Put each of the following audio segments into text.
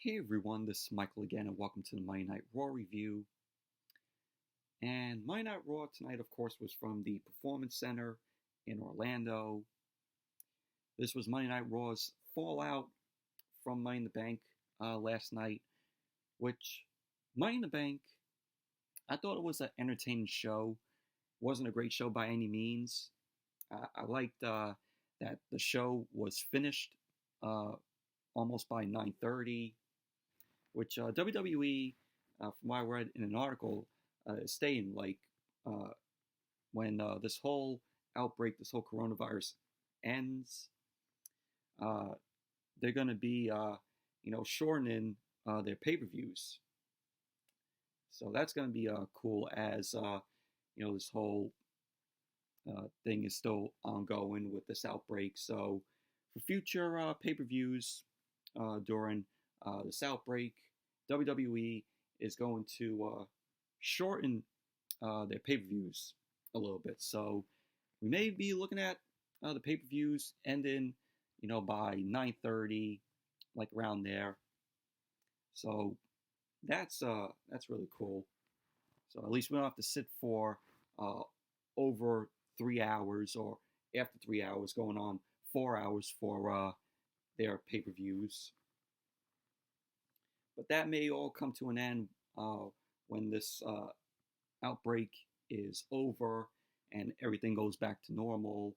Hey everyone, this is Michael again, and welcome to the Monday Night Raw review. And Monday Night Raw tonight, of course, was from the Performance Center in Orlando. This was Monday Night Raw's fallout from Money in the Bank last night, which Money in the Bank, I thought it was an entertaining show. Wasn't a great show by any means. I liked that the show was finished almost by 9:30. Which WWE, from what I read in an article, is saying when this whole outbreak, this whole coronavirus ends, they're going to be, shortening their pay-per-views. So that's going to be cool as, this whole thing is still ongoing with this outbreak. So for future pay-per-views during this outbreak, WWE is going to shorten their pay-per-views a little bit. So we may be looking at the pay-per-views ending, by 9:30, like around there. So that's really cool. So at least we don't have to sit for over 3 hours, or after 3 hours, going on 4 hours for their pay-per-views. But that may all come to an end when this outbreak is over and everything goes back to normal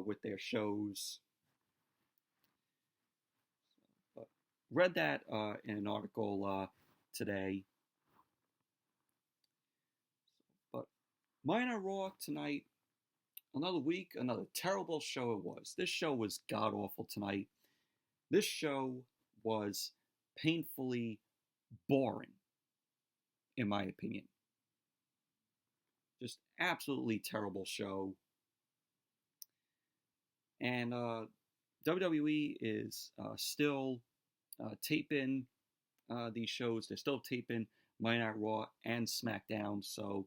with their shows. But read that in an article today. But Monday Night Raw tonight, another week, another terrible show it was. This show was god-awful tonight. This show was painfully boring, in my opinion. Just absolutely terrible show. And WWE is still taping these shows. They're still taping Monday Night Raw and SmackDown, so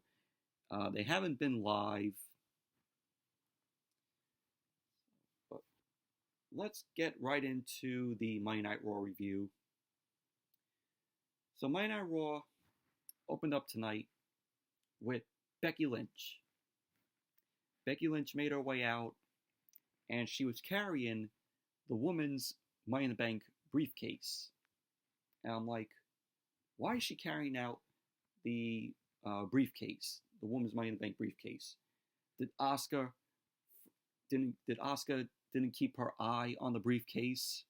they haven't been live. But let's get right into the Monday Night Raw review. So Monday Night Raw opened up tonight with Becky Lynch. Becky Lynch made her way out, and she was carrying the woman's Money in the Bank briefcase. And I'm like, why is she carrying out the briefcase, the woman's Money in the Bank briefcase? Did Asuka didn't keep her eye on the briefcase?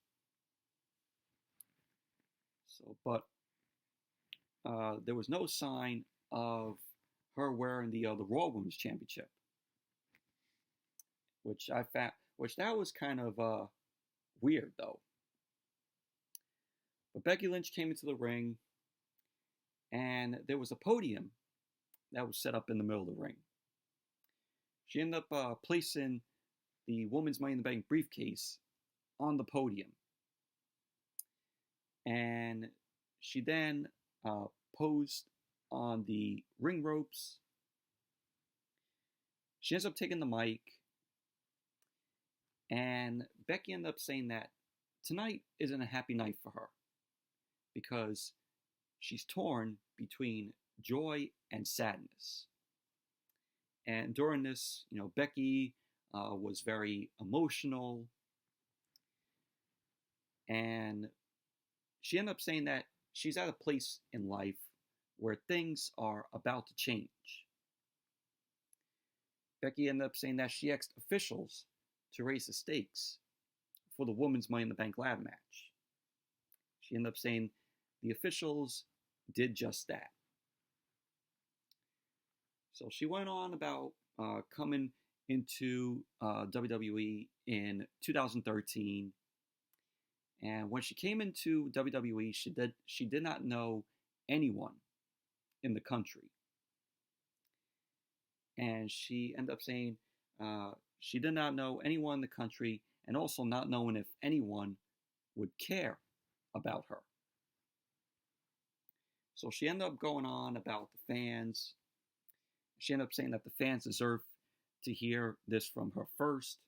So, but there was no sign of her wearing the Raw Women's Championship, which that was kind of weird though. But Becky Lynch came into the ring, and there was a podium that was set up in the middle of the ring. She ended up placing the woman's Money in the Bank briefcase on the podium, and she then posed on the ring ropes. She ends up taking the mic, and Becky ended up saying that tonight isn't a happy night for her because she's torn between joy and sadness. And during this, Becky was very emotional, and she ended up saying that she's at a place in life where things are about to change. Becky ended up saying that she asked officials to raise the stakes for the women's Money in the Bank ladder match. She ended up saying the officials did just that. So she went on about coming into WWE in 2013. And when she came into WWE, she did not know anyone in the country. And she ended up saying she did not know anyone in the country, and also not knowing if anyone would care about her. So she ended up going on about the fans. She ended up saying that the fans deserve to hear this from her first.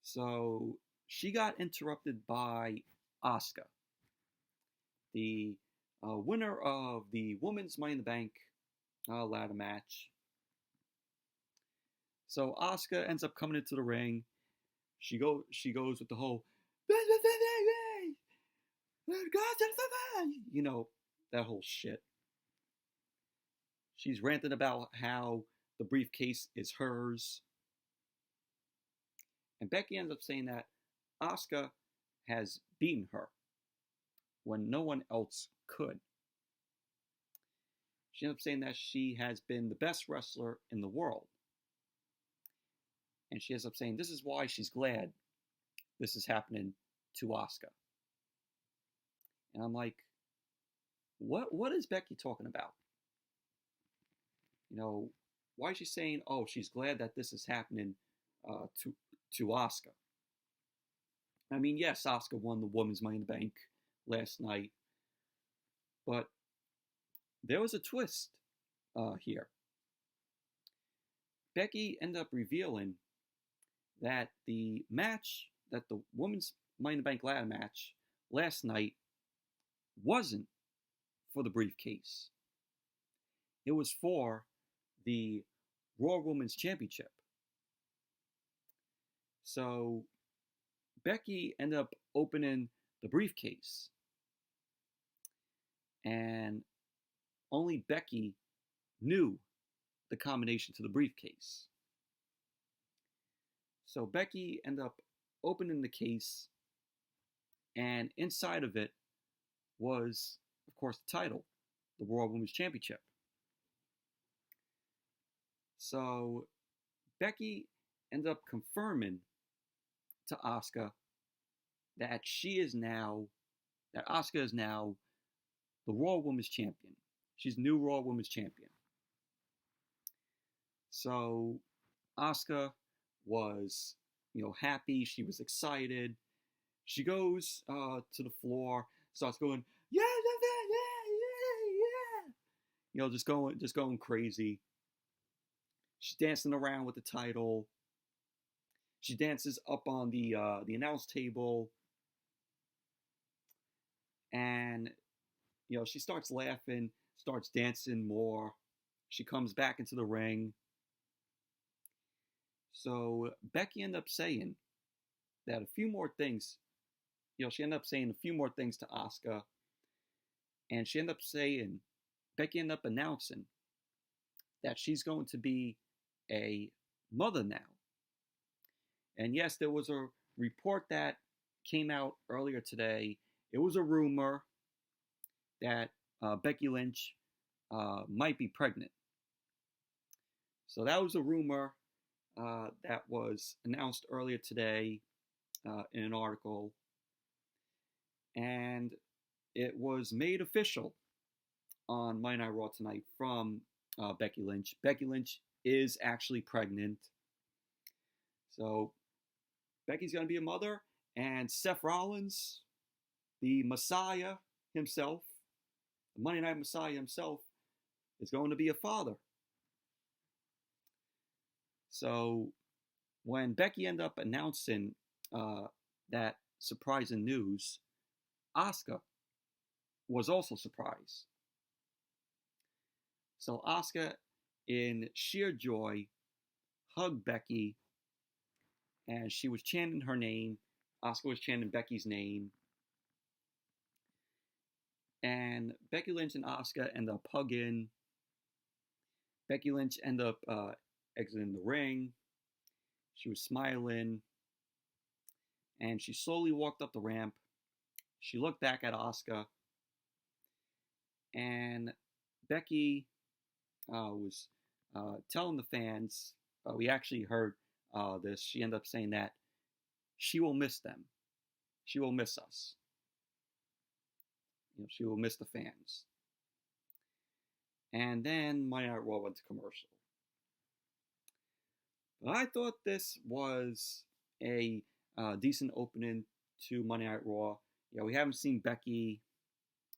So she got interrupted by Asuka, the winner of the Women's Money in the Bank ladder match. So Asuka ends up coming into the ring. She goes with the whole, you know, that whole shit. She's ranting about how the briefcase is hers. And Becky ends up saying that Asuka has beaten her when no one else could. She ends up saying that she has been the best wrestler in the world. And she ends up saying this is why she's glad this is happening to Asuka. And I'm like, what is Becky talking about? You know, why is she saying, oh, she's glad that this is happening to Asuka? I mean, yes, Asuka won the Women's Money in the Bank last night, but there was a twist here. Becky ended up revealing that the match, that the Women's Money in the Bank ladder match last night wasn't for the briefcase. It was for the Raw Women's Championship. So Becky ended up opening the briefcase, and only Becky knew the combination to the briefcase. So Becky ended up opening the case, and inside of it was, of course, the title, the Raw Women's Championship. So Becky ended up confirming to Asuka that Asuka is now the Raw Women's Champion. She's new Raw Women's Champion. So Asuka was, happy. She was excited. She goes to the floor, starts going, yeah, just going crazy. She's dancing around with the title. She dances up on the announce table, and she starts laughing, starts dancing more. She comes back into the ring. So Becky ended up saying that a few more things. She ended up saying a few more things to Asuka, and Becky ended up announcing that she's going to be a mother now. And yes, there was a report that came out earlier today. It was a rumor that Becky Lynch might be pregnant. So that was a rumor that was announced earlier today in an article. And it was made official on Monday Night Raw tonight from Becky Lynch. Becky Lynch is actually pregnant. So Becky's going to be a mother, and Seth Rollins, the Messiah himself, the Monday Night Messiah himself, is going to be a father. So when Becky ended up announcing that surprising news, Asuka was also surprised. So Asuka, in sheer joy, hugged Becky, and she was chanting her name. Asuka was chanting Becky's name. And Becky Lynch and Asuka ended up hugging. Becky Lynch ended up exiting the ring. She was smiling. And she slowly walked up the ramp. She looked back at Asuka. And Becky was telling the fans, we actually heard this. She ended up saying that she will miss them. She will miss us. She will miss the fans. And then Monday Night Raw went to commercial. But I thought this was a decent opening to Monday Night Raw. We haven't seen Becky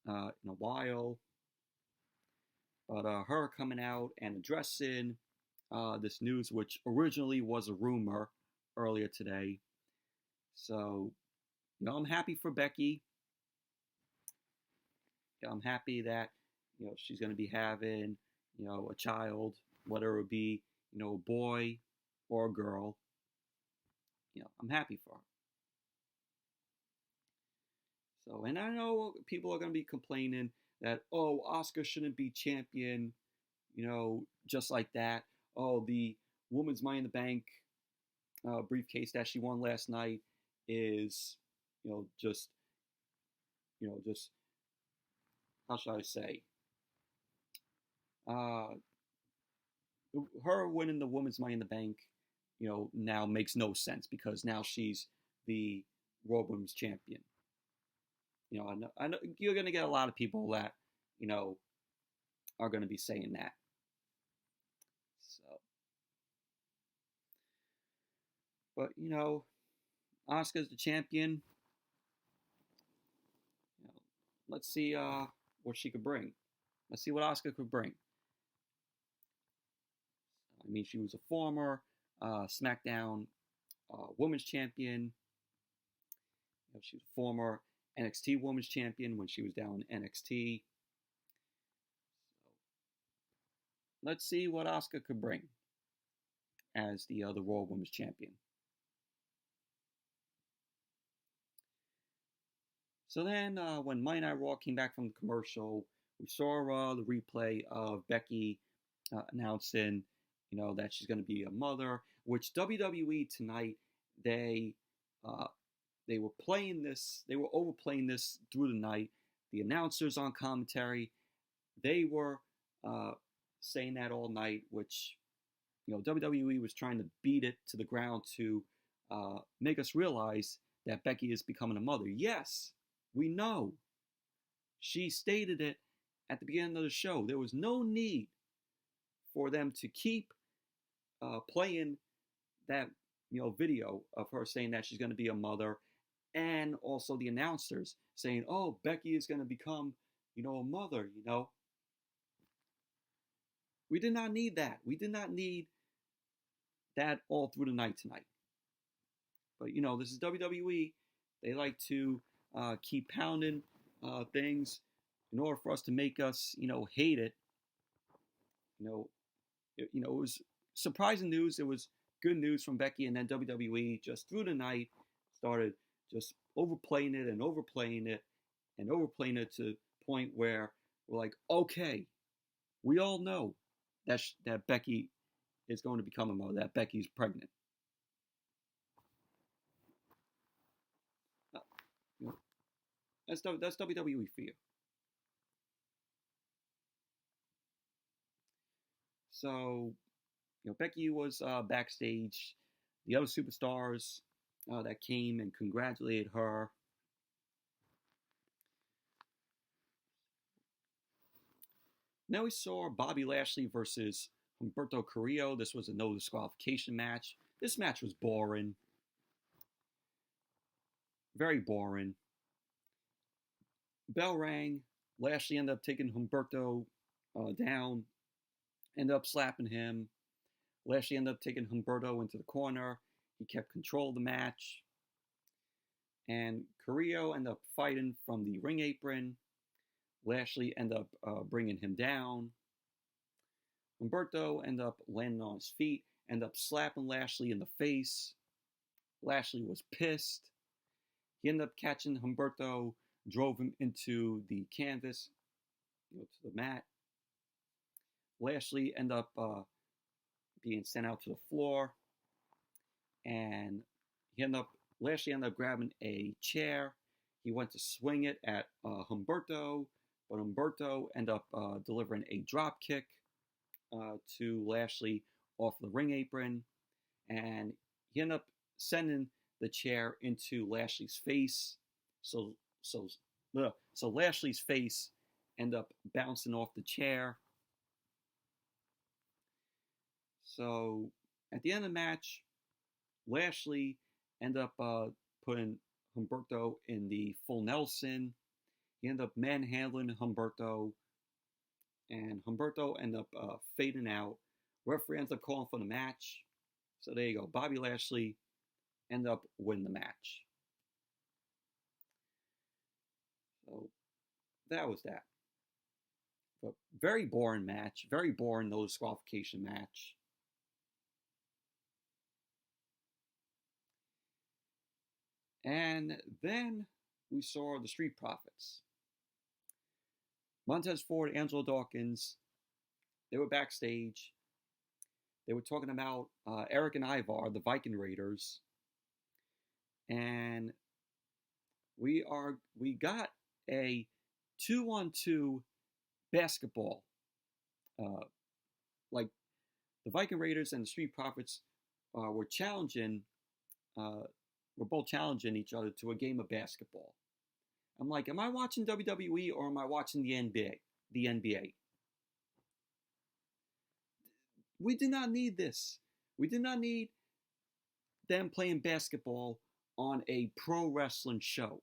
in a while. But her coming out and addressing this news, which originally was a rumor earlier today. So, I'm happy for Becky. I'm happy that, she's going to be having, a child, whether it be, a boy or a girl. I'm happy for her. So, and I know people are going to be complaining that, oh, Asuka shouldn't be champion, just like that. Oh, the woman's Money in the Bank briefcase that she won last night is, just how should I say? Her winning the women's Money in the Bank, now makes no sense because now she's the World Women's Champion. I know you're going to get a lot of people that, are going to be saying that. So, but, Asuka's the champion. Let's see what she could bring. Let's see what Asuka could bring. I mean, she was a former SmackDown Women's Champion. She was a former NXT Women's Champion when she was down in NXT. So, let's see what Asuka could bring as the Raw Women's Champion. So then, when Monday Night Raw came back from the commercial, we saw the replay of Becky announcing, that she's going to be a mother. Which WWE tonight, they were playing this, they were overplaying this through the night. The announcers on commentary, they were saying that all night, which, WWE was trying to beat it to the ground to make us realize that Becky is becoming a mother. Yes, we know. She stated it at the beginning of the show. There was no need for them to keep playing that, video of her saying that she's going to be a mother, and also the announcers saying, "Oh, Becky is going to become, a mother." We did not need that. We did not need that all through the night tonight. But this is WWE. They like to keep pounding things in order for us to make us, hate it. It was surprising news. It was good news from Becky, and then WWE just through the night started just overplaying it and overplaying it and overplaying it to the point where we're like, okay, we all know that Becky is going to become a mother, that Becky's pregnant. That's WWE for you. So, Becky was backstage. The other superstars that came and congratulated her. Now we saw Bobby Lashley versus Humberto Carrillo. This was a no disqualification match. This match was boring. Very boring. Bell rang. Lashley ended up taking Humberto down. Ended up slapping him. Lashley ended up taking Humberto into the corner. He kept control of the match. And Carrillo ended up fighting from the ring apron. Lashley ended up bringing him down. Humberto ended up landing on his feet. Ended up slapping Lashley in the face. Lashley was pissed. He ended up catching Humberto, drove him into the canvas, to the mat. Lashley ended up being sent out to the floor, and Lashley ended up grabbing a chair. He went to swing it at Humberto, but Humberto ended up delivering a drop kick to Lashley off the ring apron, and he ended up sending the chair into Lashley's face. So Lashley's face ended up bouncing off the chair. So at the end of the match, Lashley ended up putting Humberto in the full Nelson. He ended up manhandling Humberto, and Humberto ended up fading out. Referee ends up calling for the match. So there you go. Bobby Lashley ended up winning the match. So that was that. But very boring match. Very boring no disqualification match. And then we saw the Street Profits. Montez Ford, Angelo Dawkins, they were backstage. They were talking about Eric and Ivar, the Viking Raiders. And we got a 2-on-2 basketball. Like the Viking Raiders and the Street Profits were challenging, were both challenging each other to a game of basketball. I'm like, am I watching WWE or am I watching the NBA? The NBA. We did not need this. We did not need them playing basketball on a pro wrestling show.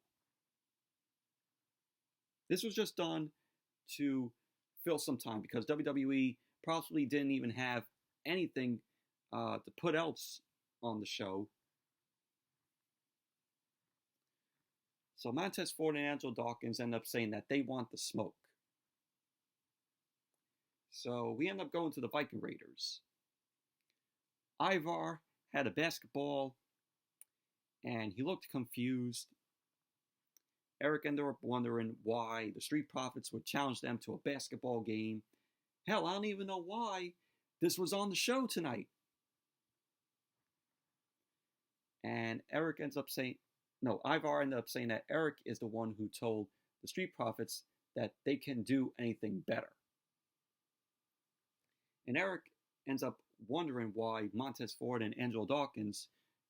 This was just done to fill some time because WWE probably didn't even have anything to put else on the show. So Montez Ford and Angelo Dawkins end up saying that they want the smoke. So we end up going to the Viking Raiders. Ivar had a basketball and he looked confused. Eric ended up wondering why the Street Profits would challenge them to a basketball game. Hell, I don't even know why this was on the show tonight. And Ivar ended up saying that Eric is the one who told the Street Profits that they can do anything better. And Eric ends up wondering why Montez Ford and Angelo Dawkins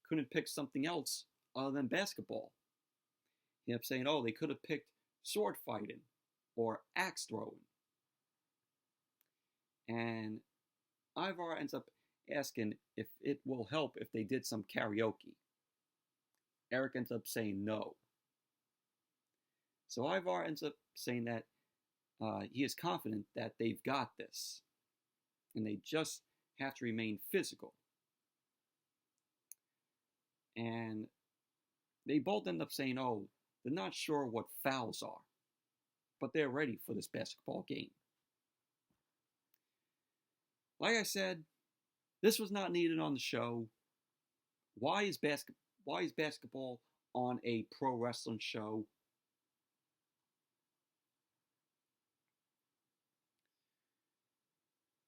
couldn't pick something else other than basketball. He ended up saying, they could have picked sword fighting or axe throwing. And Ivar ends up asking if it will help if they did some karaoke. Eric ends up saying no. So Ivar ends up saying that he is confident that they've got this. And they just have to remain physical. And they both end up saying, they're not sure what fouls are. But they're ready for this basketball game. Like I said, this was not needed on the show. Why is basketball on a pro wrestling show?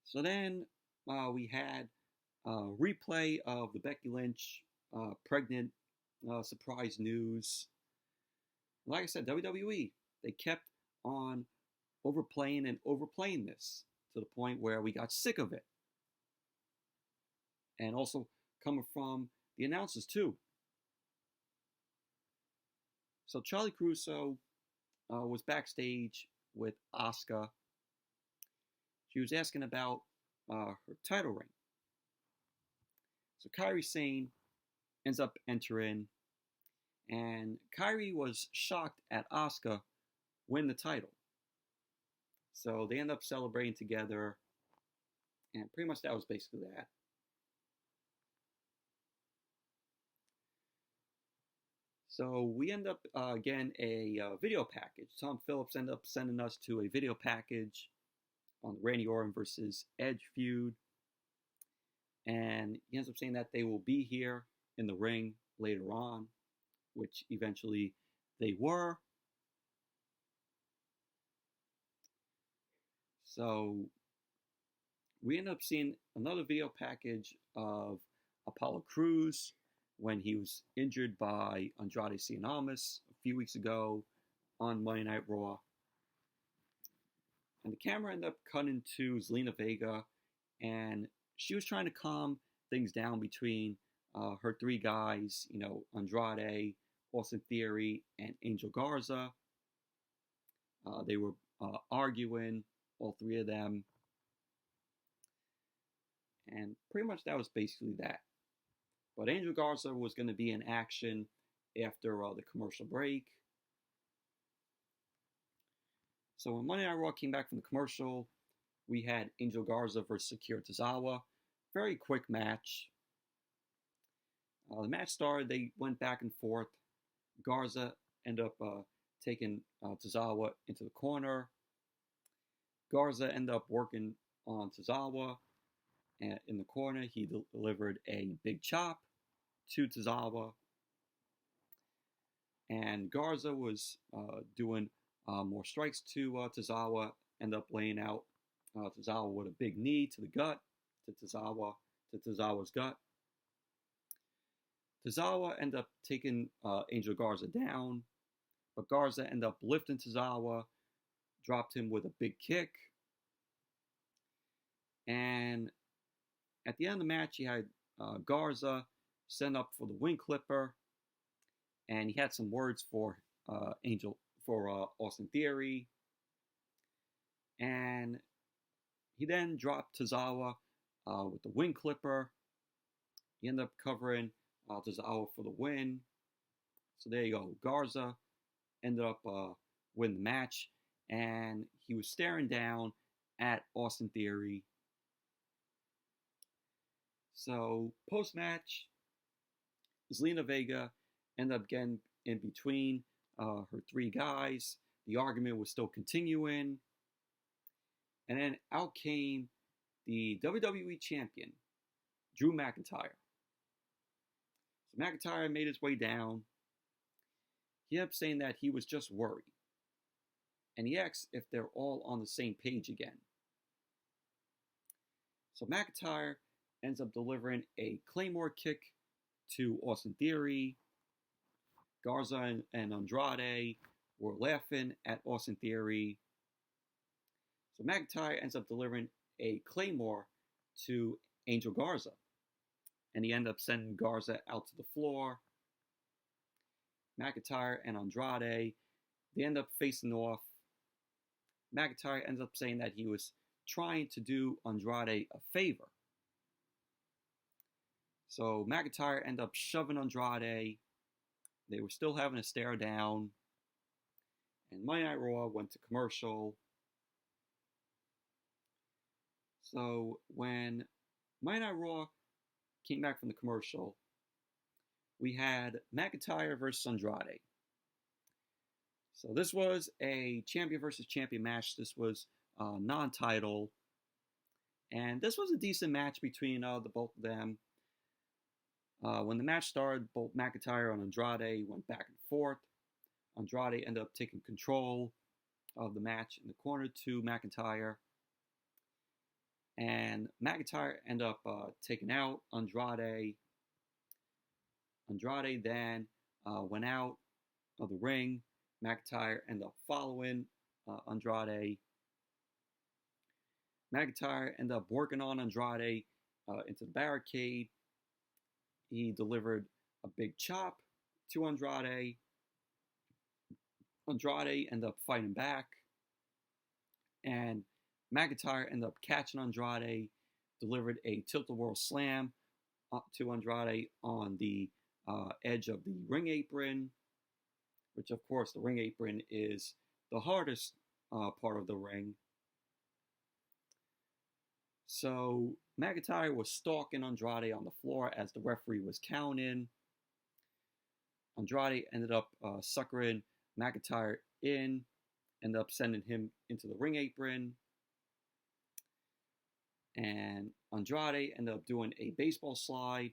So then we had a replay of the Becky Lynch pregnant surprise news. Like I said, WWE, they kept on overplaying this to the point where we got sick of it. And also coming from the announcers too. So Charlie Caruso was backstage with Asuka. She was asking about her title reign. So Kairi Sane ends up entering, and Kairi was shocked at Asuka win the title. So they end up celebrating together, and pretty much that was basically that. So we end up getting a video package. Tom Phillips ended up sending us to a video package on the Randy Orton versus Edge feud. And he ends up saying that they will be here in the ring later on, which eventually they were. So we end up seeing another video package of Apollo Crews when he was injured by Andrade Cien Almas a few weeks ago on Monday Night Raw. And the camera ended up cutting to Zelina Vega, and she was trying to calm things down between her three guys, Andrade, Austin Theory, and Angel Garza. They were arguing, all three of them. And pretty much that was basically that. But Angel Garza was going to be in action after the commercial break. So when Monday Night Raw came back from the commercial, we had Angel Garza versus Akira Tozawa. Very quick match. The match started, they went back and forth. Garza ended up taking Tozawa into the corner. Garza ended up working on Tozawa, and in the corner he delivered a big chop to Tozawa, and Garza was doing more strikes to Tozawa, ended up laying out Tozawa with a big knee to the gut, to Tozawa's gut. Tozawa ended up taking Angel Garza down, but Garza ended up lifting Tozawa, dropped him with a big kick, and at the end of the match, he had Garza send up for the wing clipper, and he had some words for Austin Theory, and he then dropped Tozawa with the wing clipper. He ended up covering Tozawa for the win. So there you go. Garza ended up winning the match, and he was staring down at Austin Theory. So post-match, Zelina Vega ended up getting in between her three guys. The argument was still continuing. And then out came the WWE Champion, Drew McIntyre. So McIntyre made his way down. He ended up saying that he was just worried. And he asked if they're all on the same page again. So McIntyre ends up delivering a Claymore kick to Austin Theory. Garza and Andrade were laughing at Austin Theory. So McIntyre ends up delivering a Claymore to Angel Garza. And he ended up sending Garza out to the floor. McIntyre and Andrade, they end up facing off. McIntyre ends up saying that he was trying to do Andrade a favor. So McIntyre ended up shoving Andrade. They were still having a stare down. And Monday Night Raw went to commercial. So when Monday Night Raw came back from the commercial, we had McIntyre versus Andrade. So this was a champion versus champion match. This was non-title. And this was a decent match between the both of them. When the match started, both McIntyre and Andrade went back and forth. Andrade ended up taking control of the match in the corner to McIntyre. And McIntyre ended up taking out Andrade. Andrade then went out of the ring. McIntyre ended up following Andrade. McIntyre ended up working on Andrade into the barricade. He delivered a big chop to Andrade. Andrade ended up fighting back. And McIntyre ended up catching Andrade, delivered a tilt-a-whirl slam up to Andrade on the edge of the ring apron, which of course the ring apron is the hardest part of the ring. So McIntyre was stalking Andrade on the floor as the referee was counting. Andrade ended up suckering McIntyre in, ended up sending him into the ring apron. And Andrade ended up doing a baseball slide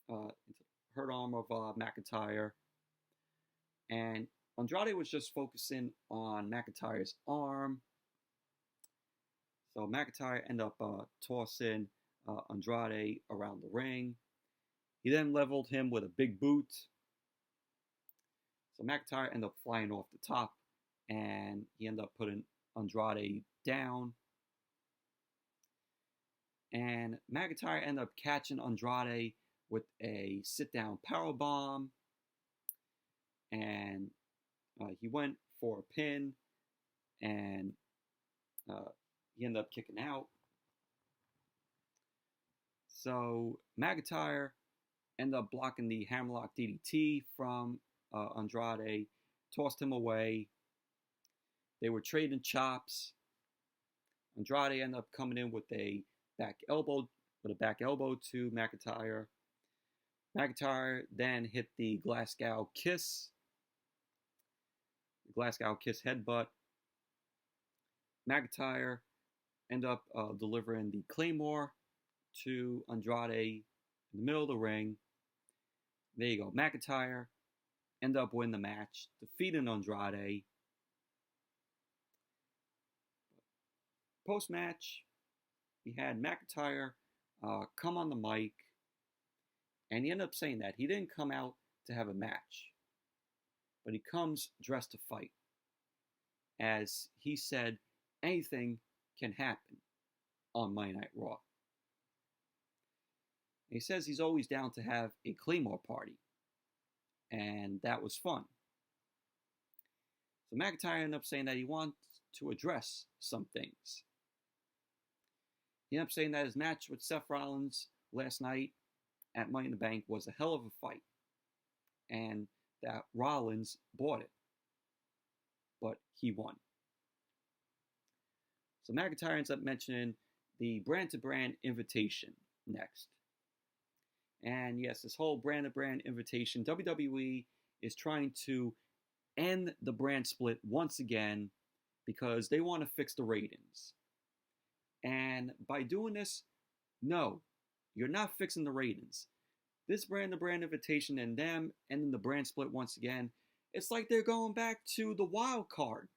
into the hurt arm of McIntyre. And Andrade was just focusing on McIntyre's arm. So McIntyre ended up tossing Andrade around the ring. He then leveled him with a big boot. So McIntyre ended up flying off the top, and he ended up putting Andrade down. And McIntyre ended up catching Andrade with a sit-down powerbomb. And he went for a pin, and he ended up kicking out. So McIntyre ended up blocking the hammerlock DDT from Andrade, tossed him away. They were trading chops. Andrade ended up coming in with a back elbow to McIntyre. McIntyre then hit the Glasgow Kiss headbutt. McIntyre end up delivering the Claymore to Andrade in the middle of the ring. There you go. McIntyre end up winning the match, defeating Andrade. Post-match, we had McIntyre come on the mic, and he ended up saying that he didn't come out to have a match, but he comes dressed to fight. As he said, anything can happen on Monday Night Raw. He says he's always down to have a Claymore party, and that was fun. So McIntyre ended up saying that he wants to address some things. He ended up saying that his match with Seth Rollins last night at Money in the Bank was a hell of a fight, and that Rollins bought it, but he won. So McIntyre ends up mentioning the brand-to-brand invitation next. And yes, this whole brand-to-brand invitation, WWE is trying to end the brand split once again because they want to fix the ratings. And by doing this, no, you're not fixing the ratings. This brand-to-brand invitation and them ending the brand split once again, it's like they're going back to the wild card,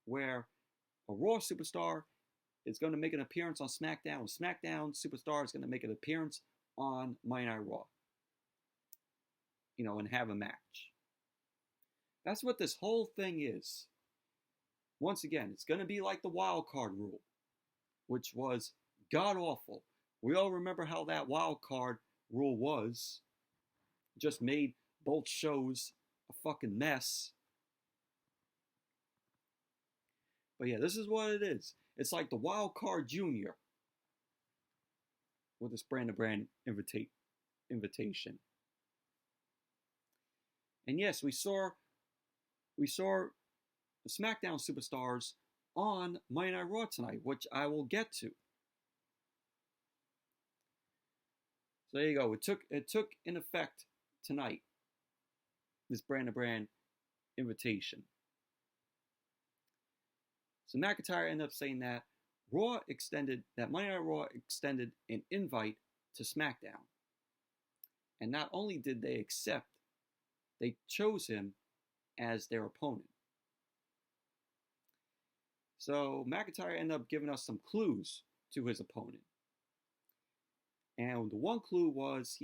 where a Raw superstar is going to make an appearance on SmackDown. A SmackDown superstar is going to make an appearance on Monday Night Raw. And have a match. That's what this whole thing is. Once again, it's going to be like the wild card rule, which was god-awful. We all remember how that wild card rule was. Just made both shows a fucking mess. But yeah, this is what it is. It's like the wild card junior with this brand-to-brand invitation. And yes, we saw the SmackDown superstars on Monday Night Raw tonight, which I will get to. So there you go. It took in effect tonight, this brand-to-brand invitation. So McIntyre ended up saying that Monday Night Raw extended an invite to SmackDown. And not only did they accept, they chose him as their opponent. So McIntyre ended up giving us some clues to his opponent. And the one clue was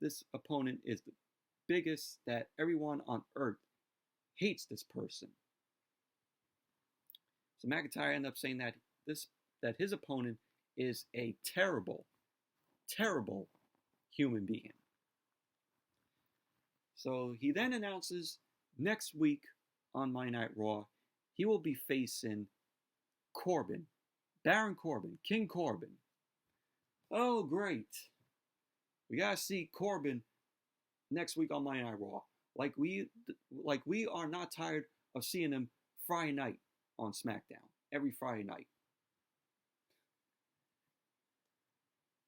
this opponent is the biggest, that everyone on earth hates this person. So McIntyre ended up saying that his opponent is a terrible, terrible human being. So he then announces next week on Monday Night Raw, he will be facing Corbin, Baron Corbin, King Corbin. Oh, great. We gotta see Corbin next week on Monday Night Raw. Like we are not tired of seeing him Friday night on SmackDown. Every Friday night.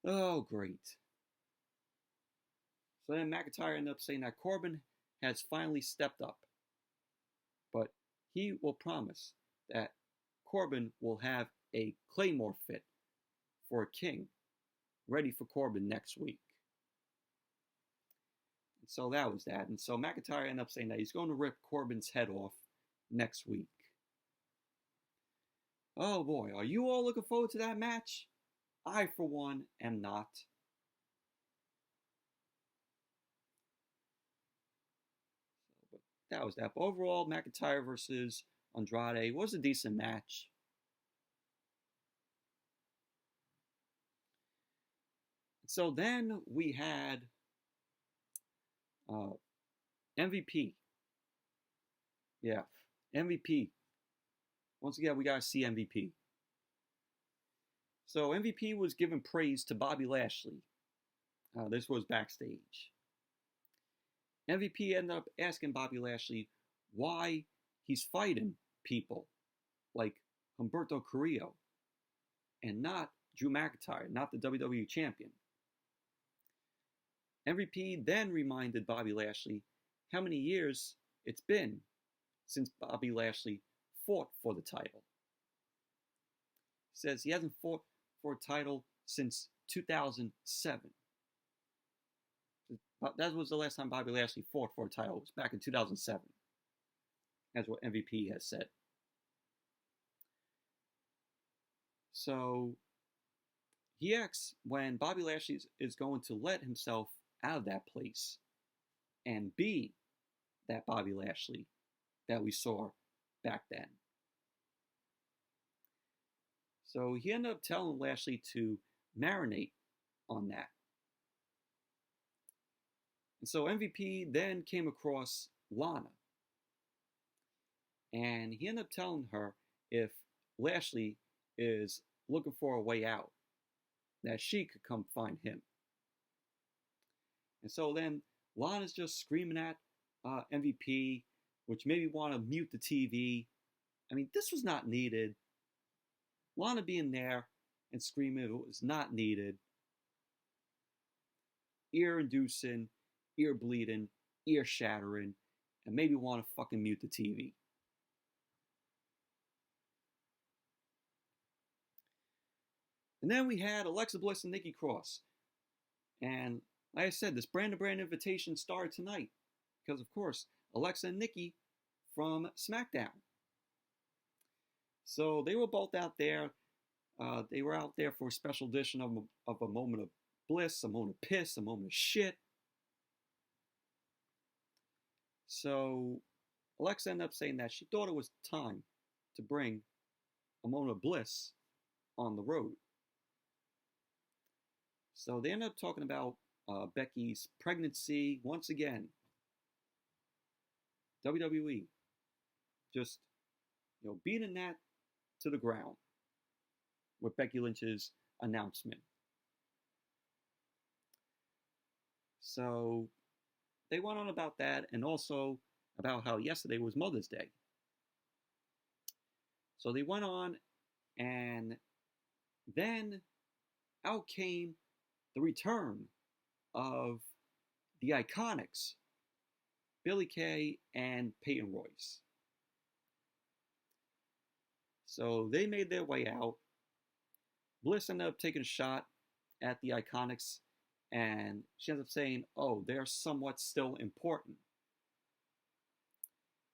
Oh, great. So then McIntyre ended up saying that Corbin has finally stepped up. But he will promise that Corbin will have a Claymore fit for a king ready for Corbin next week. And so that was that. And so McIntyre ended up saying that he's going to rip Corbin's head off next week. Oh boy, are you all looking forward to that match? I, for one, am not. But that was that. But overall, McIntyre versus Andrade was a decent match. So then we had MVP. Yeah, MVP. Once again, we got to see MVP. So MVP was giving praise to Bobby Lashley. This was backstage. MVP ended up asking Bobby Lashley why he's fighting people like Humberto Carrillo and not Drew McIntyre, not the WWE champion. MVP then reminded Bobby Lashley how many years it's been since Bobby Lashley fought for the title. says he hasn't fought for a title since 2007. That was the last time Bobby Lashley fought for a title. It was back in 2007. That's what MVP has said. So he asks when Bobby Lashley is going to let himself out of that place and be that Bobby Lashley that we saw back then. So he ended up telling Lashley to marinate on that. And so MVP then came across Lana. And he ended up telling her if Lashley is looking for a way out, that she could come find him. And so then Lana's just screaming at MVP, which made me want to mute the TV. I mean, this was not needed. Lana being there and screaming, it was not needed. Ear-inducing, ear-bleeding, ear-shattering, and made me want to fucking mute the TV. And then we had Alexa Bliss and Nikki Cross. And like I said, this brand-to-brand invitation started tonight. Because, of course, Alexa and Nikki from SmackDown. So they were both out there. They were out there for a special edition of a moment of bliss, a moment of piss, a moment of shit. So Alexa ended up saying that she thought it was time to bring a moment of bliss on the road. So they ended up talking about Becky's pregnancy once again. WWE just, beating that to the ground with Becky Lynch's announcement. So they went on about that and also about how yesterday was Mother's Day. So they went on, and then out came the return of the IIconics, Billie Kay and Peyton Royce. So they made their way out. Bliss ended up taking a shot at the IIconics, and she ends up saying, oh, they're somewhat still important.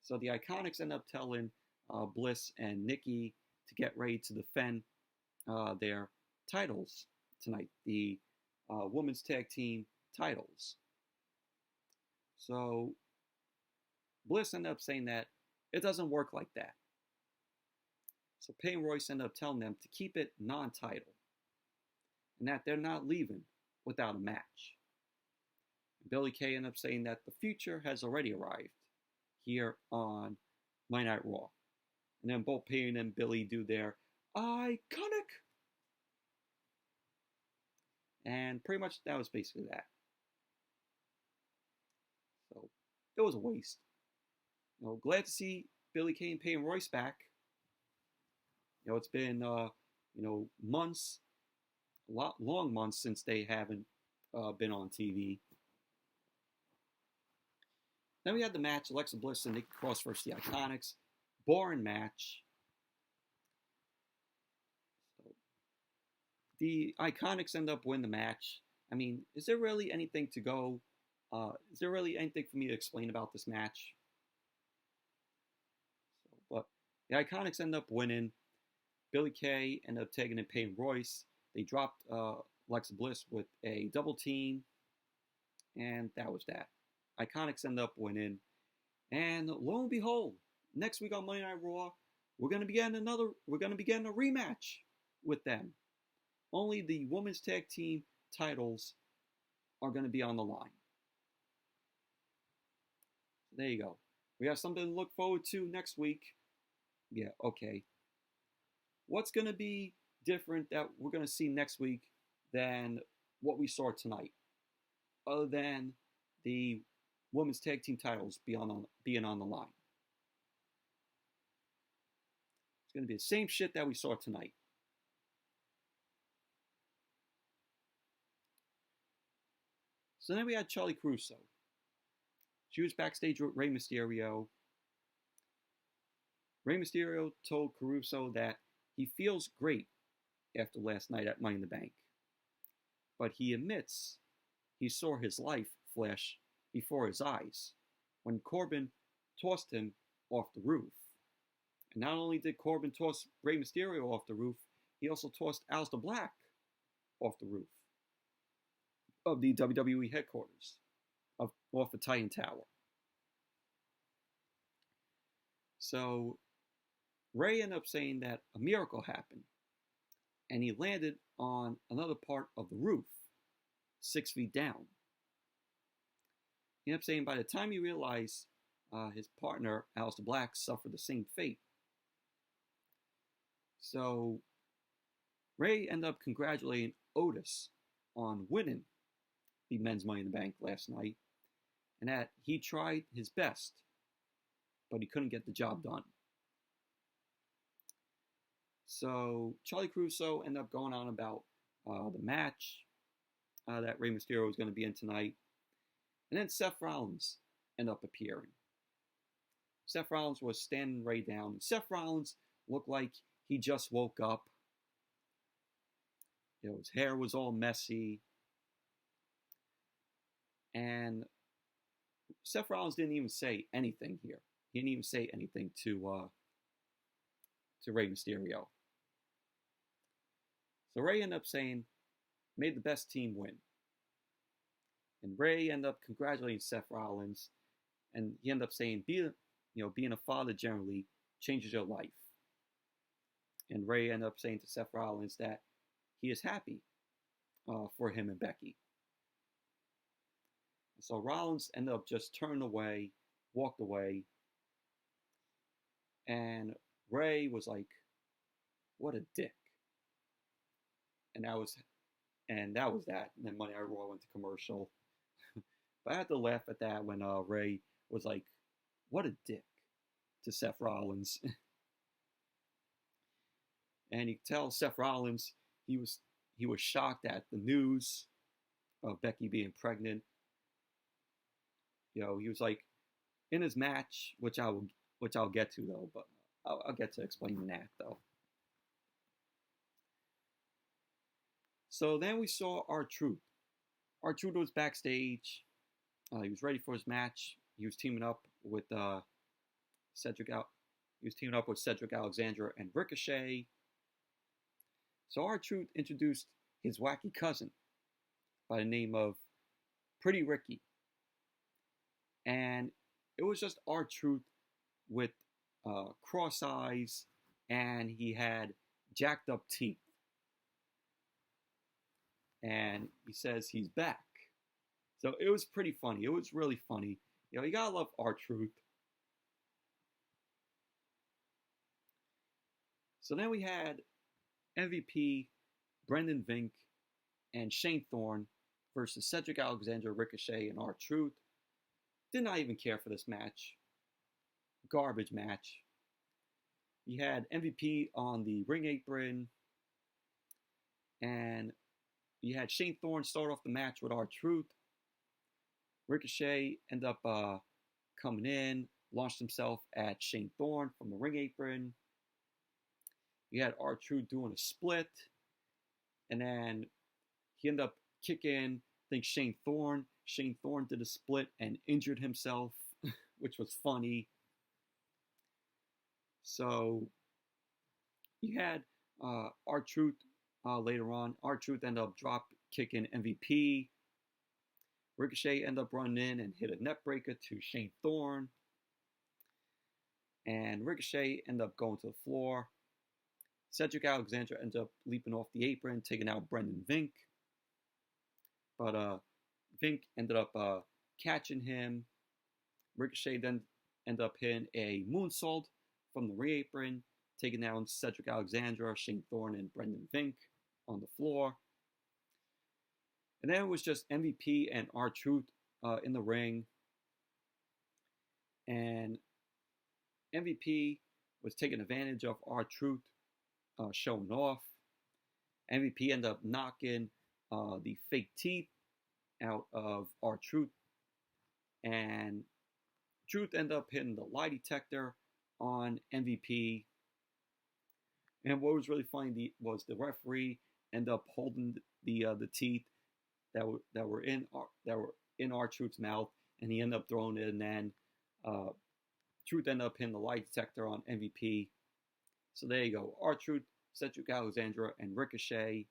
So the IIconics end up telling Bliss and Nikki to get ready to defend their titles tonight, the women's tag team titles. So Bliss ended up saying that it doesn't work like that. So Peyton Royce ended up telling them to keep it non-title and that they're not leaving without a match. Billie Kay ended up saying that the future has already arrived here on Monday Night Raw. And then both Peyton and Billie do their IIconic. And pretty much that was basically that. So it was a waste. Glad to see Billie Kay and Peyton Royce back. It's been months, long months since they haven't been on TV. Then we had the match, Alexa Bliss and Nikki Cross versus the IIconics. Boring match. So, the IIconics end up winning the match. I mean, is there really anything to go? Is there really anything for me to explain about this match? But the IIconics end up winning. Billie Kay ended up taking in Peyton Royce. They dropped Alexa Bliss with a double team. And that was that. IIconics end up winning. And lo and behold, next week on Monday Night Raw, we're gonna be getting a rematch with them. Only the women's tag team titles are gonna be on the line. So there you go. We have something to look forward to next week. Yeah, okay. What's gonna be different that we're gonna see next week than what we saw tonight? Other than the women's tag team titles being on the line. It's going to be the same shit that we saw tonight. So then we had Charlie Caruso. She was backstage with Rey Mysterio. Rey Mysterio told Caruso that he feels great after last night at Money in the Bank. But he admits he saw his life flash before his eyes when Corbin tossed him off the roof. And not only did Corbin toss Rey Mysterio off the roof, he also tossed Aleister Black off the roof of the WWE headquarters, off the Titan Tower. So Rey ended up saying that a miracle happened, and he landed on another part of the roof, 6 feet down. He ended up saying by the time he realized his partner, Aleister Black, suffered the same fate. So Rey ended up congratulating Otis on winning the men's Money in the Bank last night, and that he tried his best, but he couldn't get the job done. So Charlie Caruso ended up going on about the match that Rey Mysterio was going to be in tonight. And then Seth Rollins ended up appearing. Seth Rollins was standing Rey down. Seth Rollins looked like he just woke up. His hair was all messy. And Seth Rollins didn't even say anything here. He didn't even say anything to Rey Mysterio. So Rey ended up saying, "May the best team win." And Rey ended up congratulating Seth Rollins, and he ended up saying, being a father generally changes your life. And Rey ended up saying to Seth Rollins that he is happy for him and Becky. And so Rollins ended up just turning away, walked away, and Rey was like, "What a dick." And that was that. And then Monday Night Raw went to commercial. But I had to laugh at that when Rey was like, "What a dick," to Seth Rollins. And you could tell Seth Rollins, he was shocked at the news of Becky being pregnant. He was like, in his match, which I'll get to though, but I'll get to explaining that though. So then we saw R-Truth. R-Truth was backstage. He was ready for his match. He was teaming up with Cedric Alexander and Ricochet. So R-Truth introduced his wacky cousin by the name of Pretty Ricky. And it was just R-Truth with cross eyes, and he had jacked up teeth. And he says he's back. So it was pretty funny. It was really funny. You gotta love R-Truth. So then we had MVP Brendan Vick and Shane Thorne versus Cedric Alexander, Ricochet, and R-Truth. Did not even care for this match. Garbage match. You had MVP on the ring apron, and you had Shane Thorne start off the match with R-Truth. Ricochet ended up coming in, launched himself at Shane Thorne from the ring apron. You had R-Truth doing a split, and then he ended up kicking, I think, Shane Thorne. Shane Thorne did a split and injured himself, which was funny. So you had R-Truth later on. R-Truth ended up drop kicking MVP. Ricochet ended up running in and hit a neck breaker to Shane Thorne. And Ricochet ended up going to the floor. Cedric Alexander ended up leaping off the apron, taking out Brendan Vick. But Vick ended up catching him. Ricochet then ended up hitting a moonsault from the ring apron, taking down Cedric Alexander, Shane Thorne, and Brendan Vick on the floor. And then it was just MVP and R-Truth in the ring. And MVP was taking advantage of R-Truth showing off. MVP ended up knocking the fake teeth out of R-Truth. And Truth ended up hitting the lie detector on MVP. And what was really funny was the referee ended up holding the teeth that were in R-Truth's mouth, and he ended up throwing it, and then Truth ended up hitting the light detector on MVP. So there you go. R-Truth, Cedric Alexandra, and Ricochet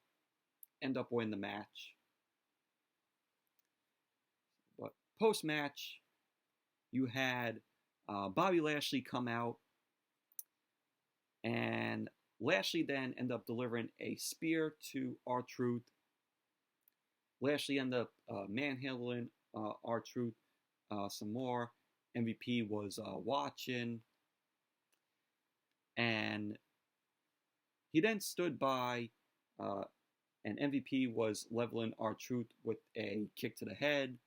end up winning the match. But post-match, you had Bobby Lashley come out, and Lashley then ended up delivering a spear to R-Truth. Lashley ended up manhandling R-Truth some more. MVP was watching, and he then stood by, and MVP was leveling R-Truth with a kick to the head,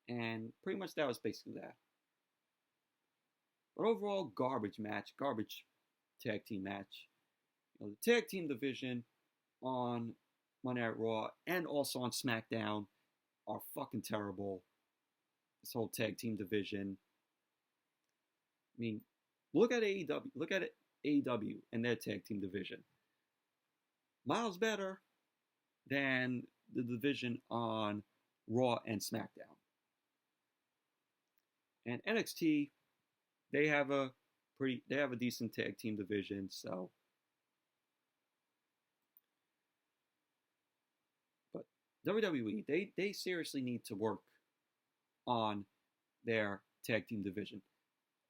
and pretty much that was basically that. But overall, garbage tag team match. The tag team division on Monday Night Raw and also on SmackDown are fucking terrible. This whole tag team division. I mean, look at AEW. Look at AEW and their tag team division. Miles better than the division on Raw and SmackDown. And NXT, they have a decent tag team division, so. But WWE, they seriously need to work on their tag team division.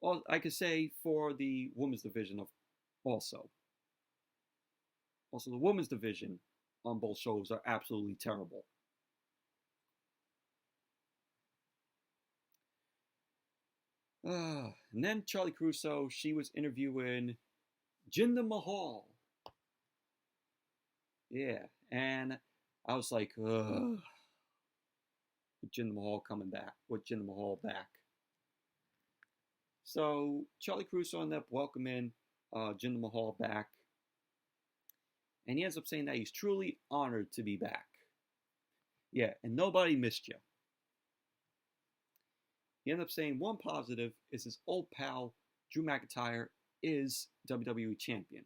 Well, I could say for the women's division also. Also, the women's division on both shows are absolutely terrible. And then Charlie Caruso, she was interviewing Jinder Mahal. Yeah, and I was like, ugh. With Jinder Mahal coming back. With Jinder Mahal back. So Charlie Caruso ended up welcoming Jinder Mahal back. And he ends up saying that he's truly honored to be back. Yeah, and nobody missed you. He ended up saying one positive is his old pal, Drew McIntyre, is WWE Champion.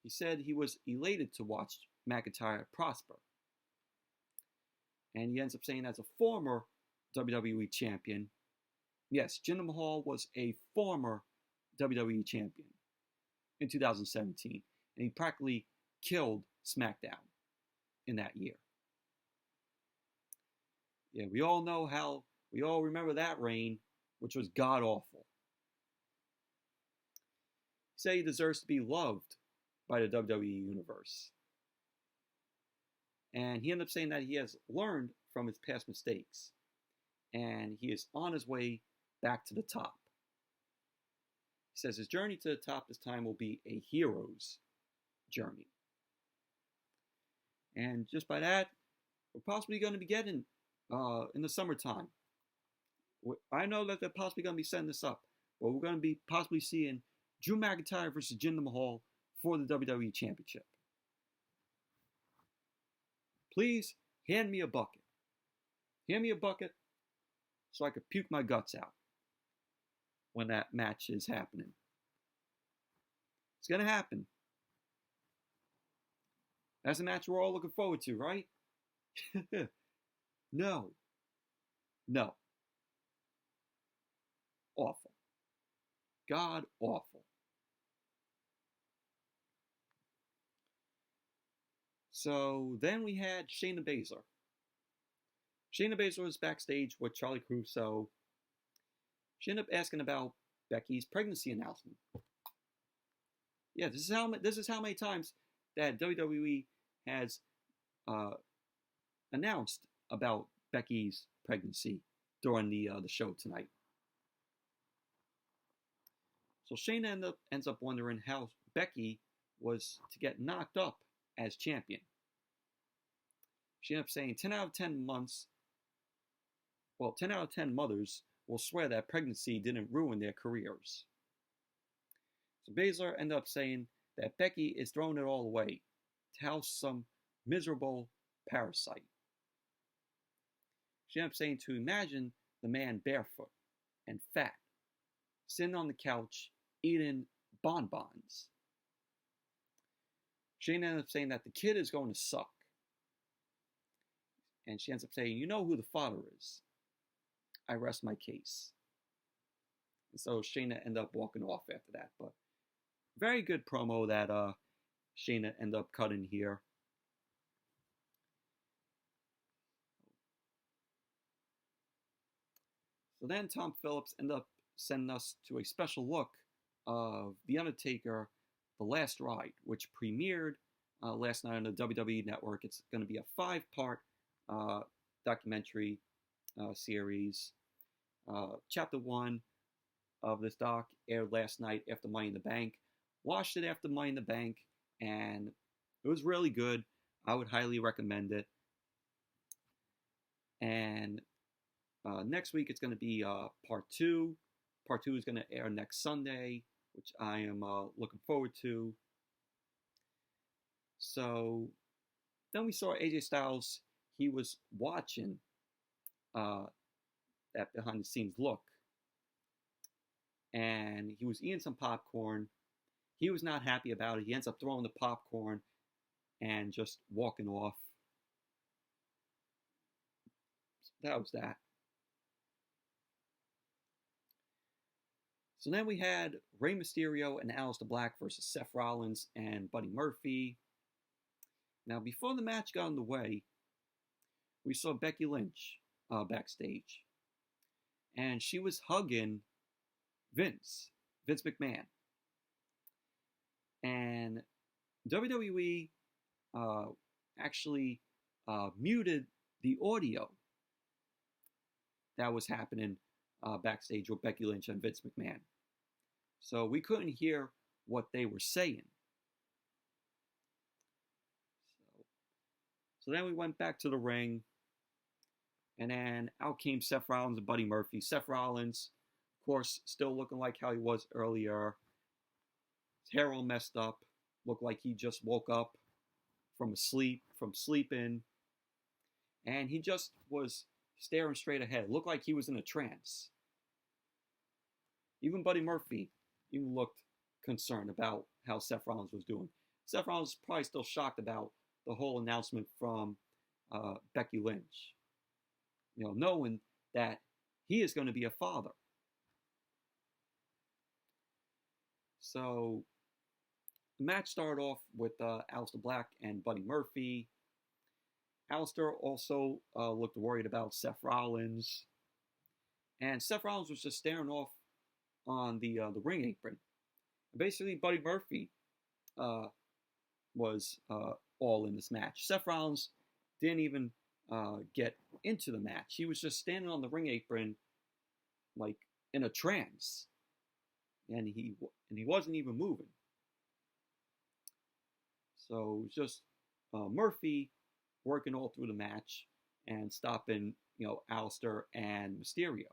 He said he was elated to watch McIntyre prosper. And he ends up saying as a former WWE Champion, yes, Jinder Mahal was a former WWE Champion in 2017. And he practically killed SmackDown in that year. Yeah, we all remember that reign, which was god-awful. He said he deserves to be loved by the WWE Universe. And he ended up saying that he has learned from his past mistakes. And he is on his way back to the top. He says his journey to the top this time will be a hero's journey. And just by that, we're possibly going to be getting in the summertime. I know that they're possibly going to be setting this up, but we're going to be possibly seeing Drew McIntyre versus Jinder Mahal for the WWE Championship. Please hand me a bucket. Hand me a bucket so I could puke my guts out when that match is happening. It's going to happen. That's a match we're all looking forward to, right? No. Awful. God awful. So then we had Shayna Baszler. Shayna Baszler was backstage with Charlie Caruso. She ended up asking about Becky's pregnancy announcement. Yeah, this is how many times that WWE has announced about Becky's pregnancy during the show tonight. So Shayna ends up wondering how Becky was to get knocked up as champion. She ended up saying 10 out of 10 mothers will swear that pregnancy didn't ruin their careers. So Baszler ended up saying that Becky is throwing it all away to house some miserable parasite. She ended up saying to imagine the man barefoot and fat, sitting on the couch, eating bonbons. Shayna ends up saying that the kid is going to suck. And she ends up saying, you know who the father is. I rest my case. And so Shayna ended up walking off after that. But very good promo that Shayna ended up cutting here. So then Tom Phillips ended up sending us to a special look of The Undertaker, The Last Ride, which premiered last night on the WWE Network. It's going to be a 5-part documentary series. Chapter 1 of this doc aired last night after Money in the Bank. Watched it after Money in the Bank, and it was really good. I would highly recommend it. And next week it's going to be part 2. Part 2 is going to air next Sunday, which I am looking forward to. So then we saw AJ Styles. He was watching that behind the scenes look, and he was eating some popcorn. He was not happy about it. He ends up throwing the popcorn and just walking off. So that was that. So then we had Rey Mysterio and Aleister Black versus Seth Rollins and Buddy Murphy. Now, before the match got underway, we saw Becky Lynch backstage. And she was hugging Vince McMahon. And WWE actually muted the audio that was happening backstage with Becky Lynch and Vince McMahon. So we couldn't hear what they were saying. So then we went back to the ring. And then out came Seth Rollins and Buddy Murphy. Seth Rollins, of course, still looking like how he was earlier. His hair all messed up. Looked like he just woke up from sleeping. And he just was staring straight ahead. Looked like he was in a trance. Even Buddy Murphy even looked concerned about how Seth Rollins was doing. Seth Rollins was probably still shocked about the whole announcement from Becky Lynch. You know, knowing that he is going to be a father. So the match started off with Aleister Black and Buddy Murphy. Alistair also looked worried about Seth Rollins. And Seth Rollins was just staring off on the ring apron. And basically, Buddy Murphy was all in this match. Seth Rollins didn't even get into the match. He was just standing on the ring apron like in a trance. And he wasn't even moving. So it was just Murphy working all through the match and stopping, Aleister and Mysterio.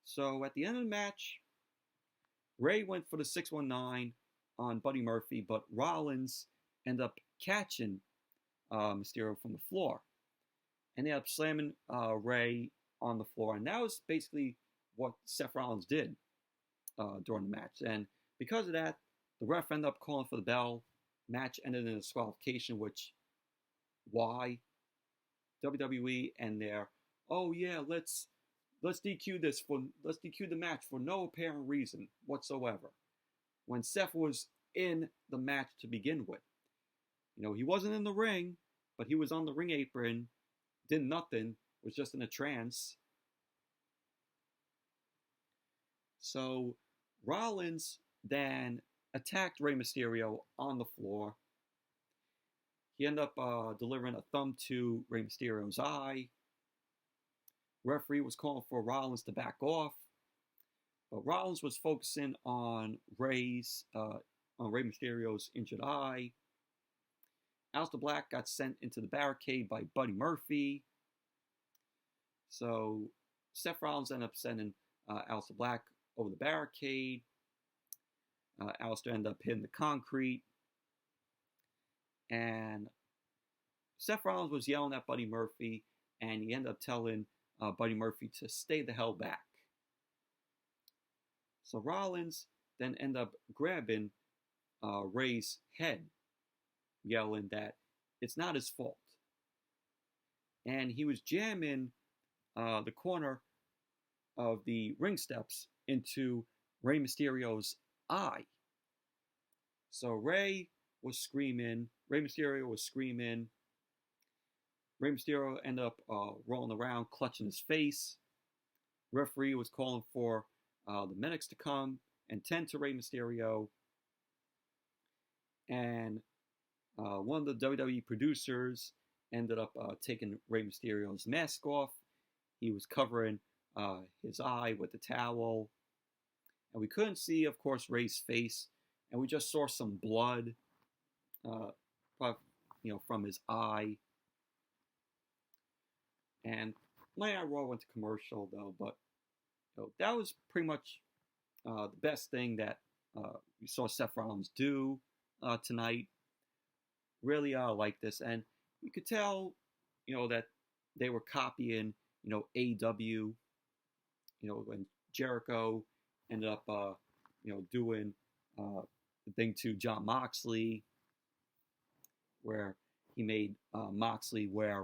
So at the end of the match, Rey went for the 619 on Buddy Murphy, but Rollins ended up catching Mysterio from the floor. And they ended up slamming Rey on the floor. And that was basically what Seth Rollins did during the match. And because of that, the ref ended up calling for the bell. Match ended in a disqualification, which, why? WWE and their, oh yeah, let's DQ the match for no apparent reason whatsoever. When Seth was in the match to begin with. He wasn't in the ring, but he was on the ring apron, did nothing, was just in a trance. So Rollins then attacked Rey Mysterio on the floor. He ended up delivering a thumb to Rey Mysterio's eye. Referee was calling for Rollins to back off, but Rollins was focusing on Rey Mysterio's injured eye. Aleister Black got sent into the barricade by Buddy Murphy. So Seth Rollins ended up sending Aleister Black over the barricade. Alistair ended up hitting the concrete. And Seth Rollins was yelling at Buddy Murphy, and he ended up telling Buddy Murphy to stay the hell back. So Rollins then end up grabbing Rey's head, yelling that it's not his fault. And he was jamming the corner of the ring steps into Rey Mysterio's eye. So Rey Mysterio was screaming. Rey Mysterio ended up rolling around, clutching his face. Referee was calling for the medics to come and tend to Rey Mysterio. And one of the WWE producers ended up taking Rey Mysterio's mask off. He was covering his eye with the towel. And we couldn't see, of course, Rey's face. And we just saw some blood, from his eye. And Monday Night Raw went to commercial, though. But that was pretty much the best thing that we saw Seth Rollins do tonight. Really like this. And you could tell, that they were copying, AEW, when Jericho ended up, doing the thing to Jon Moxley, where he made Moxley wear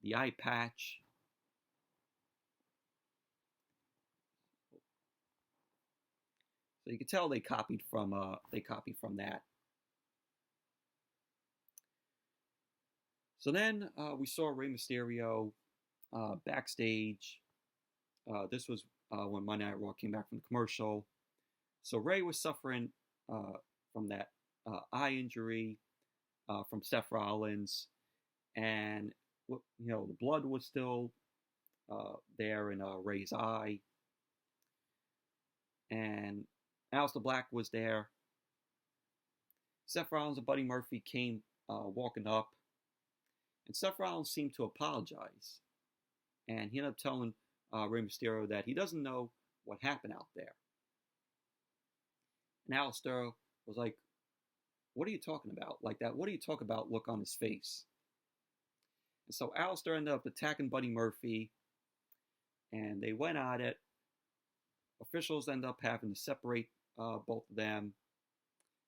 the eye patch. So you could tell they copied from that. So then we saw Rey Mysterio backstage. This was when Monday Night Raw came back from the commercial. So Rey was suffering from that eye injury from Seth Rollins, and the blood was still there in Rey's eye, and Aleister Black was there. Seth Rollins and Buddy Murphy came walking up, and Seth Rollins seemed to apologize, and he ended up telling Rey Mysterio that he doesn't know what happened out there. And Alistair was like, "What are you talking about?" Like that, "What are you talking about?" look on his face. And so Alistair ended up attacking Buddy Murphy, and they went at it. Officials ended up having to separate both of them.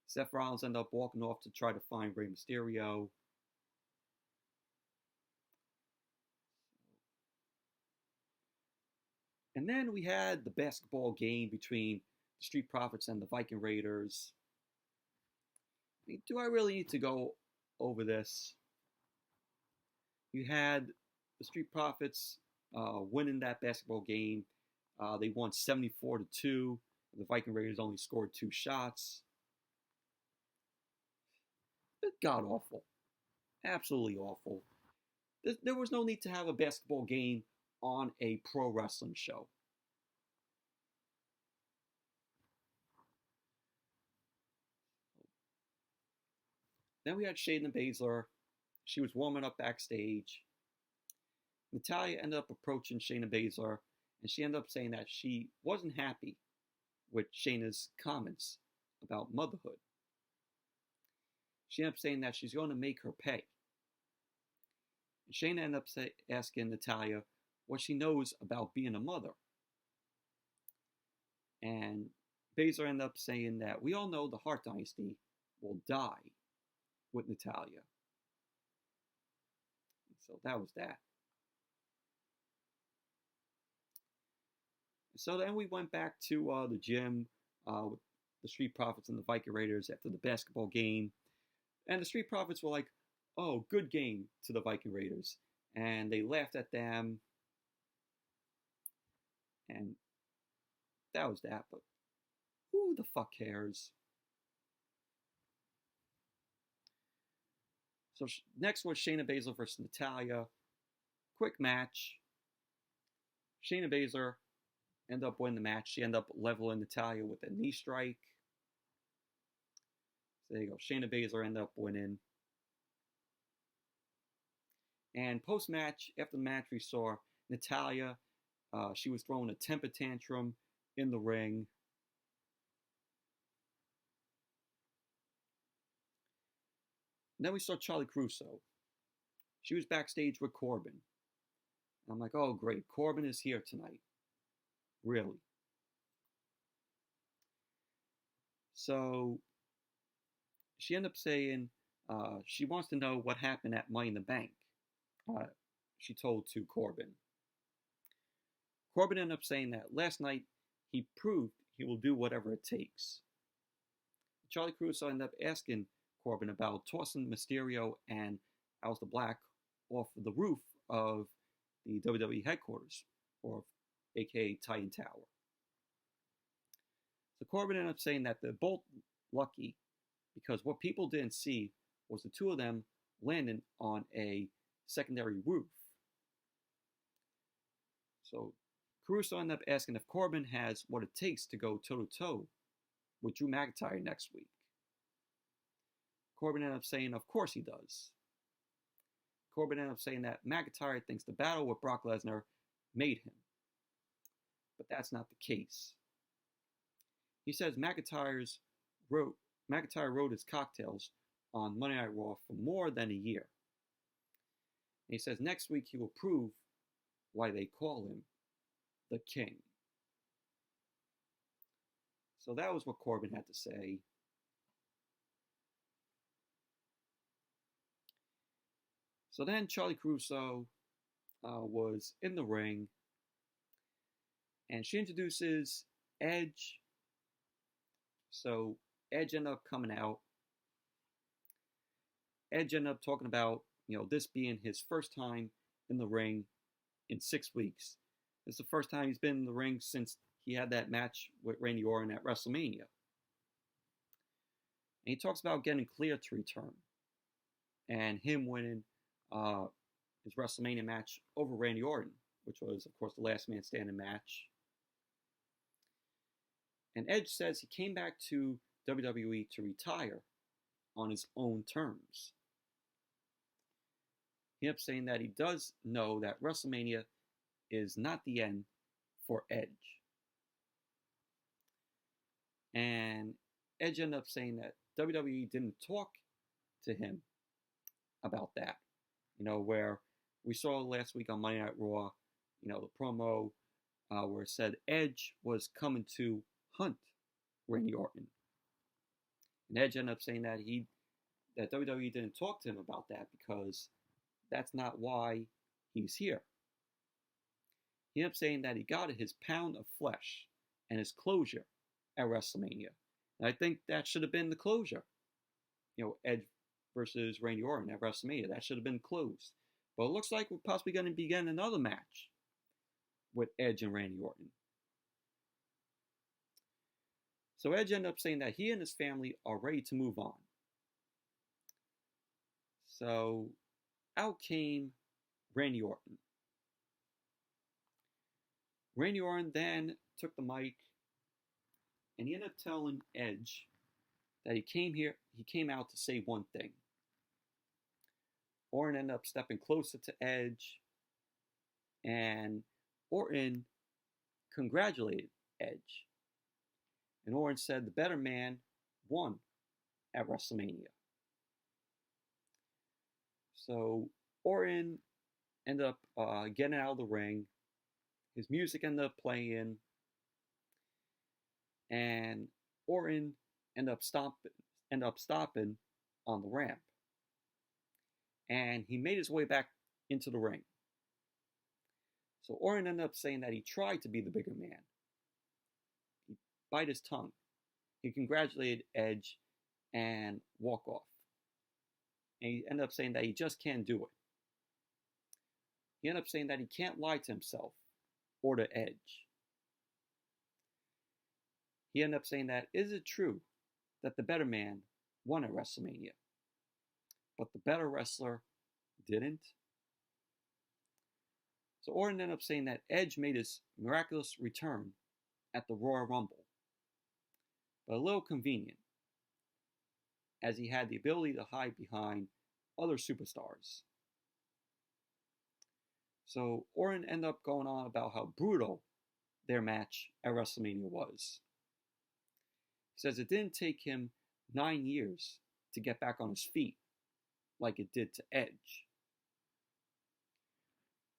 Seth Rollins ended up walking off to try to find Rey Mysterio. And then we had the basketball game between the Street Profits and the Viking Raiders. I mean, do I really need to go over this? You had the Street Profits winning that basketball game. They won 74-2. The Viking Raiders only scored 2 shots. It's god awful. Absolutely awful. There was no need to have a basketball game on a pro wrestling show. Then we had Shayna Baszler. She was warming up backstage. Natalya ended up approaching Shayna Baszler, and she ended up saying that she wasn't happy with Shayna's comments about motherhood. She ended up saying that she's going to make her pay. And Shayna ended up asking Natalya what she knows about being a mother. And Baszler ended up saying that we all know the Hart Dynasty will die with Natalya. So that was that. So then we went back to the gym with the Street Profits and the Viking Raiders after the basketball game. And the Street Profits were like, "Oh, good game," to the Viking Raiders. And they laughed at them. And that was that. But who the fuck cares? So next was Shayna Baszler versus Natalya. Quick match. Shayna Baszler ended up winning the match. She ended up leveling Natalya with a knee strike. So there you go. Shayna Baszler ended up winning. And post-match, after the match, we saw Natalya. She was throwing a temper tantrum in the ring. And then we saw Charlie Caruso. She was backstage with Corbin. And I'm like, oh, great. Corbin is here tonight. Really. So she ended up saying she wants to know what happened at Money in the Bank. She told to Corbin. Corbin ended up saying that last night he proved he will do whatever it takes. Charlie Caruso ended up asking Corbin about tossing Mysterio and Aleister Black off the roof of the WWE headquarters, or aka Titan Tower. So Corbin ended up saying that they're both lucky because what people didn't see was the two of them landing on a secondary roof. So Caruso ended up asking if Corbin has what it takes to go toe-to-toe with Drew McIntyre next week. Corbin ended up saying, of course he does. Corbin ended up saying that McIntyre thinks the battle with Brock Lesnar made him. But that's not the case. He says McIntyre wrote his cocktails on Monday Night Raw for more than a year. And he says next week he will prove why they call him the King. So that was what Corbin had to say. So then Charlie Caruso was in the ring, and she introduces Edge. So Edge ended up coming out. Edge ended up talking about, this being his first time in the ring in 6 weeks. It's the first time he's been in the ring since he had that match with Randy Orton at WrestleMania. And he talks about getting clear to return and him winning his WrestleMania match over Randy Orton, which was, of course, the last man standing match. And Edge says he came back to WWE to retire on his own terms. He ended up saying that he does know that WrestleMania is not the end for Edge. And Edge ended up saying that WWE didn't talk to him about that. Where we saw last week on Monday Night Raw, the promo where it said Edge was coming to hunt Randy Orton. And Edge ended up saying that that WWE didn't talk to him about that because that's not why he's here. He ended up saying that he got his pound of flesh and his closure at WrestleMania. And I think that should have been the closure. Edge versus Randy Orton at WrestleMania. That should have been closed. But it looks like we're possibly going to begin another match with Edge and Randy Orton. So Edge ended up saying that he and his family are ready to move on. So out came Randy Orton. Randy Orton then took the mic and he ended up telling Edge that he came out to say one thing. Orton ended up stepping closer to Edge, and Orton congratulated Edge. And Orton said the better man won at WrestleMania. So Orton ended up getting out of the ring. His music ended up playing, and Orton ended up stopping on the ramp. And he made his way back into the ring. So Orton ended up saying that he tried to be the bigger man. He bite his tongue. He congratulated Edge and walk off. And he ended up saying that he just can't do it. He ended up saying that he can't lie to himself or to Edge. He ended up saying that, is it true that the better man won at WrestleMania, but the better wrestler didn't? So Orton ended up saying that Edge made his miraculous return at the Royal Rumble, but a little convenient, as he had the ability to hide behind other superstars. So Orton ended up going on about how brutal their match at WrestleMania was. He says it didn't take him 9 years to get back on his feet like it did to Edge.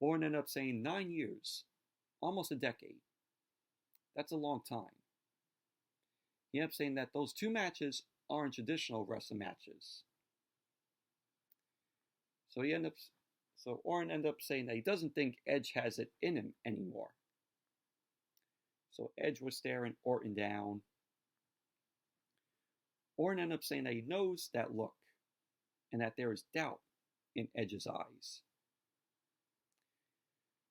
Orton ended up saying 9 years, almost a decade. That's a long time. he ended up saying that those two matches aren't traditional wrestling matches. So Orton ended up saying that he doesn't think Edge has it in him anymore. So Edge was staring Orton down. Orton ended up saying that he knows that look and that there is doubt in Edge's eyes.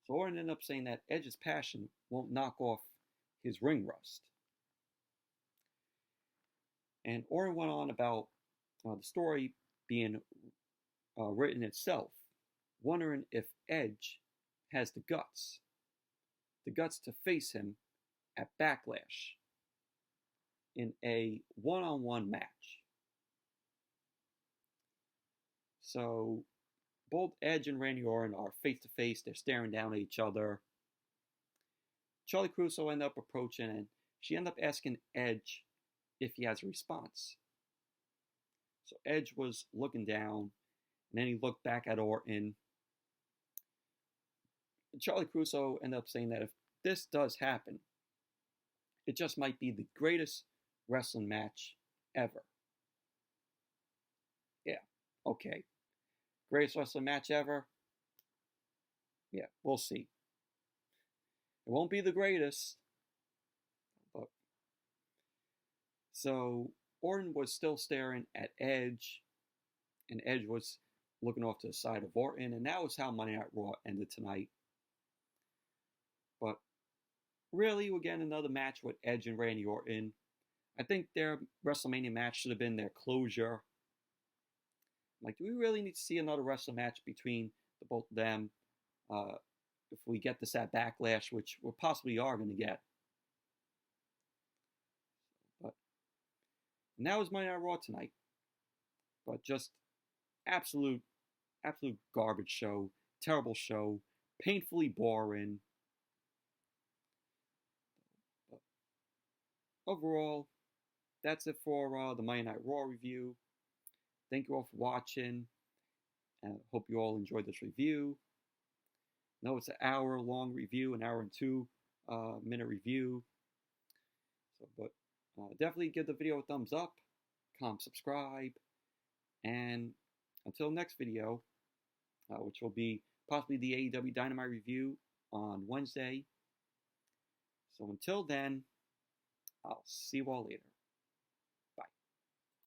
So Orton ended up saying that Edge's passion won't knock off his ring rust. And Orton went on about the story being written itself, wondering if Edge has the guts to face him at Backlash in a one-on-one match. So both Edge and Randy Orton are face-to-face. They're staring down at each other. Charlie Caruso ended up approaching, and she ended up asking Edge if he has a response. So Edge was looking down, and then he looked back at Orton. And Charlie Caruso ended up saying that if this does happen, it just might be the greatest wrestling match ever. Yeah, okay. Greatest wrestling match ever? Yeah, we'll see. It won't be the greatest. But so Orton was still staring at Edge, and Edge was looking off to the side of Orton, and that was how Monday Night Raw ended tonight. But really, we're getting another match with Edge and Randy Orton. I think their WrestleMania match should have been their closure. Like, do we really need to see another wrestling match between the both of them? If we get this at Backlash, which we possibly are going to get. But and that was Monday Night Raw tonight. But just absolute garbage show, terrible show, painfully boring. But overall, that's it for the Monday Night Raw review. Thank you all for watching. I hope you all enjoyed this review. I know it's an hour-long review, an hour and 2-minute review. But definitely give the video a thumbs up, comment, subscribe, and until next video, which will be possibly the AEW Dynamite review on Wednesday. So until then, I'll see you all later.